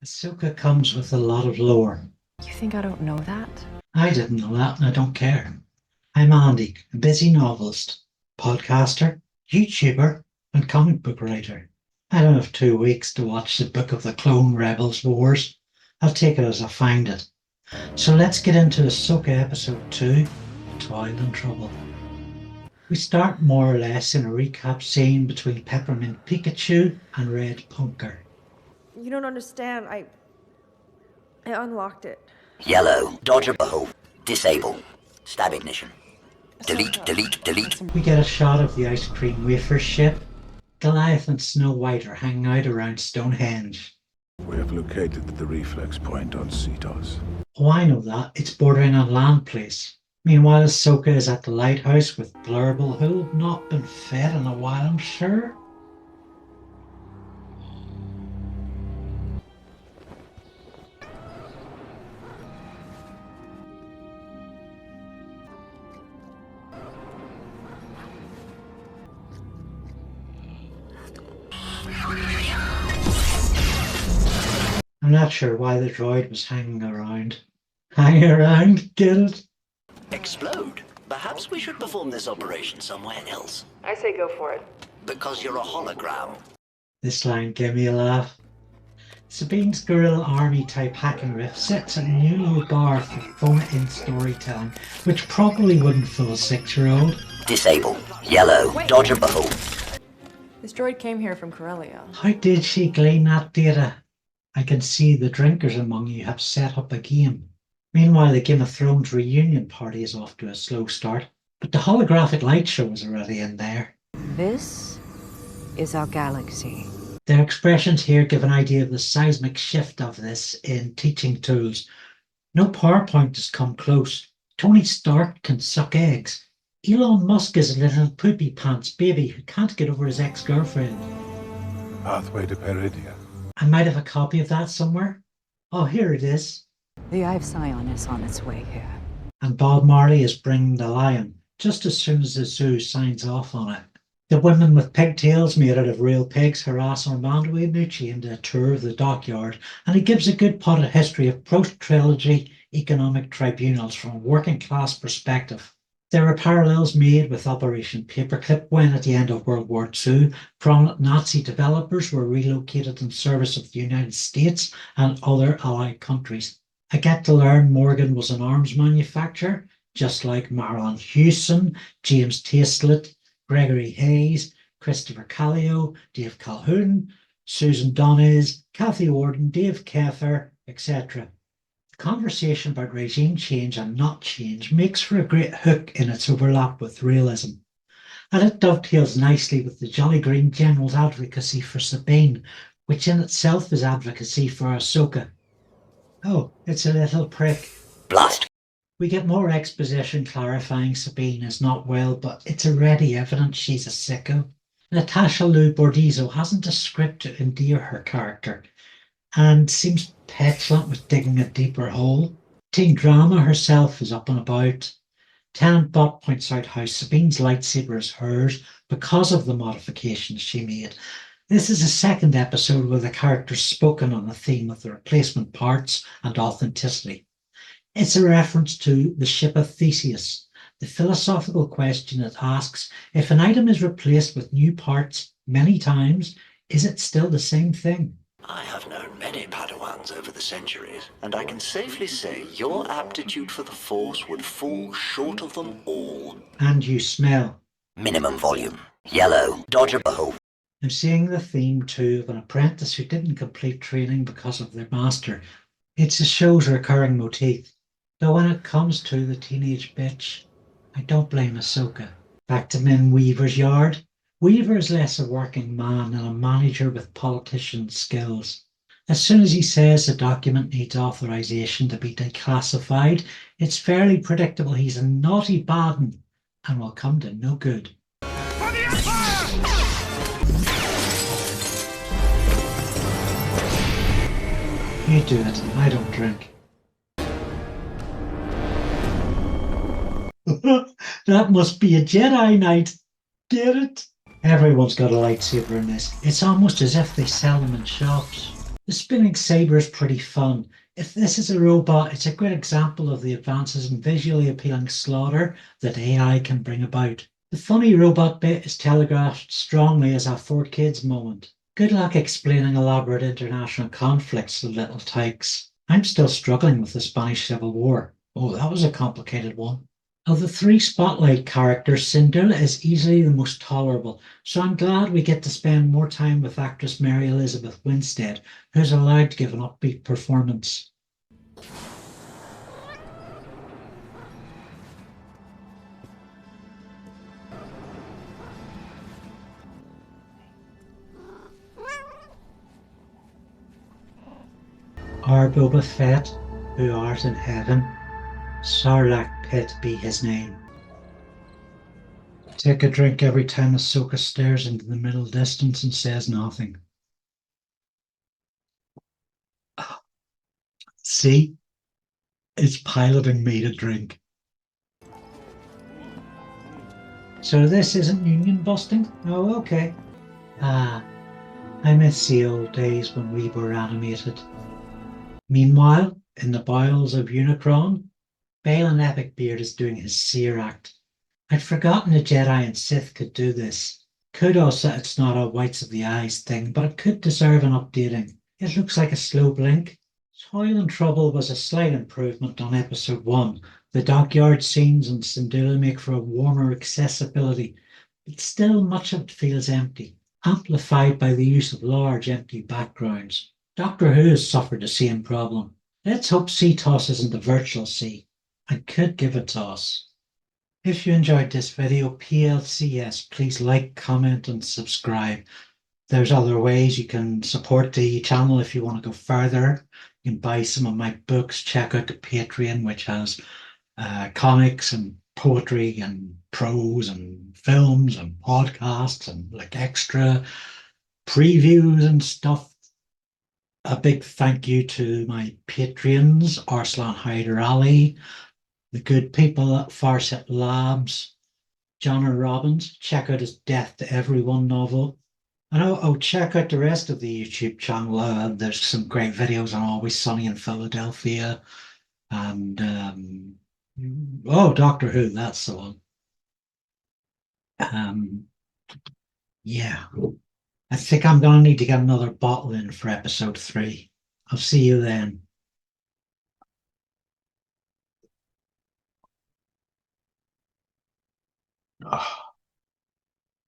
AHSOKA comes with a lot of lore. You think I don't know that? I didn't know that and I don't care. I'm Andy, a busy novelist, podcaster, YouTuber, and comic book writer. I don't have 2 weeks to watch the Book of the Clone Rebels Wars. I'll take it as I find it. So let's get into AHSOKA Episode 2, TOIL and Trouble. We start more or less in a recap scene between Peppermint Pikachu and Red Punker. You don't understand. I unlocked it. Yellow, dodger bow, disable, stab ignition. Delete, delete, delete. We get a shot of the ice cream wafer ship. Goliath and Snow White are hanging out around Stonehenge. We have located the reflex point on Cetos. Oh, I know that. It's bordering on Land Place. Meanwhile, AHSOKA is at the lighthouse with Blurble, who'll not been fed in a while, I'm sure. I'm not sure why the droid was hanging around. Hang around, get it? Explode. Perhaps we should perform this operation somewhere else. I say go for it. Because you're a hologram. This line gave me a laugh. Sabine's guerrilla army type hacking riff sets a new low bar for phone-in storytelling, which probably wouldn't fool a 6-year-old. Disable. Yellow, dodger bow. This droid came here from Corellia. How did she glean that data? I can see the drinkers among you have set up a game. Meanwhile, the Game of Thrones reunion party is off to a slow start, but the holographic light show is already in there. This is our galaxy. Their expressions here give an idea of the seismic shift of this in teaching tools. No PowerPoint has come close. Tony Stark can suck eggs. Elon Musk is a little poopy pants baby who can't get over his ex-girlfriend. Pathway to Peridia. I might have a copy of that somewhere. Oh, here it is. The Eye of Sion is on its way here. And Bob Marley is bringing the lion just as soon as the zoo signs off on it. The women with pigtails made out of real pigs harass Armando Iannucci into a tour of the dockyard, and he gives a good pot of history of post-trilogy economic tribunals from a working-class perspective. There are parallels made with Operation Paperclip when, at the end of World War II, prominent Nazi developers were relocated in service of the United States and other Allied countries. I get to learn Morgan was an arms manufacturer, just like Marilyn Hewson, James Tastelett, Gregory Hayes, Christopher Callio, Dave Calhoun, Susan Doniz, Kathy Orden, Dave Kether, etc. The conversation about regime change and not change makes for a great hook in its overlap with realism. And it dovetails nicely with the Jolly Green General's advocacy for Sabine, which in itself is advocacy for AHSOKA. Oh, it's a little prick. Blast. We get more exposition clarifying Sabine is not well, but it's already evident she's a sicko. Natasha Lou Bordizzo hasn't a script to endear her character and seems petulant with digging a deeper hole. Teen Drama herself is up and about. Tenant Bot points out how Sabine's lightsaber is hers because of the modifications she made. This is the second episode where the character's spoken on the theme of the replacement parts and authenticity. It's a reference to the ship of Theseus, the philosophical question it asks, if an item is replaced with new parts many times, is it still the same thing? I have known many Padawans over the centuries, and I can safely say your aptitude for the Force would fall short of them all. And you smell. Minimum volume. Yellow, dodger bow. I'm seeing the theme too of an apprentice who didn't complete training because of their master. It's the show's recurring motif. Though when it comes to the teenage bitch, I don't blame AHSOKA. Back to Min Weaver's yard. Weaver is less a working man than a manager with politician skills. As soon as he says the document needs authorization to be declassified, it's fairly predictable he's a naughty badden and will come to no good. You do it, I don't drink. That must be a Jedi Knight. Get it? Everyone's got a lightsaber in this. It's almost as if they sell them in shops. The spinning saber is pretty fun. If this is a robot, it's a great example of the advances in visually appealing slaughter that AI can bring about. The funny robot bit is telegraphed strongly as a for kids moment. Good luck explaining elaborate international conflicts to little tykes. I'm still struggling with the Spanish Civil War. Oh, that was a complicated one. Of the three spotlight characters, Cinderella is easily the most tolerable, so I'm glad we get to spend more time with actress Mary Elizabeth Winstead, who's allowed to give an upbeat performance. Our Boba Fett, who art in heaven, Sarlacc Pit be his name. Take a drink every time AHSOKA stares into the middle distance and says nothing. See? It's piloting me to drink. So this isn't union busting? Oh, okay. Ah, I miss the old days when we were animated. Meanwhile, in the bowels of Unicron, Balin Epicbeard is doing his seer act. I'd forgotten the Jedi and Sith could do this. Kudos that it's not a whites of the eyes thing, but it could deserve an updating. It looks like a slow blink. Toil and Trouble was a slight improvement on episode 1. The dockyard scenes and Syndulla make for a warmer accessibility, but still much of it feels empty, amplified by the use of large empty backgrounds. Doctor Who has suffered the same problem. Let's hope CTOS isn't the virtual C. I could give a toss. If you enjoyed this video, PLCS, please like, comment, and subscribe. There's other ways you can support the channel if you want to go further. You can buy some of my books, check out the Patreon, which has comics and poetry and prose and films and podcasts and like extra previews and stuff. A big thank you to my Patreons, Arsalan, Haider, Ali, the good people at Farset Labs, John R. Robbins. Check out his Death to Everyone novel. And check out the rest of the YouTube channel. There's some great videos on Always Sunny in Philadelphia. And, Doctor Who, that's the one. Yeah. I think I'm going to need to get another bottle in for episode 3. I'll see you then. Ah.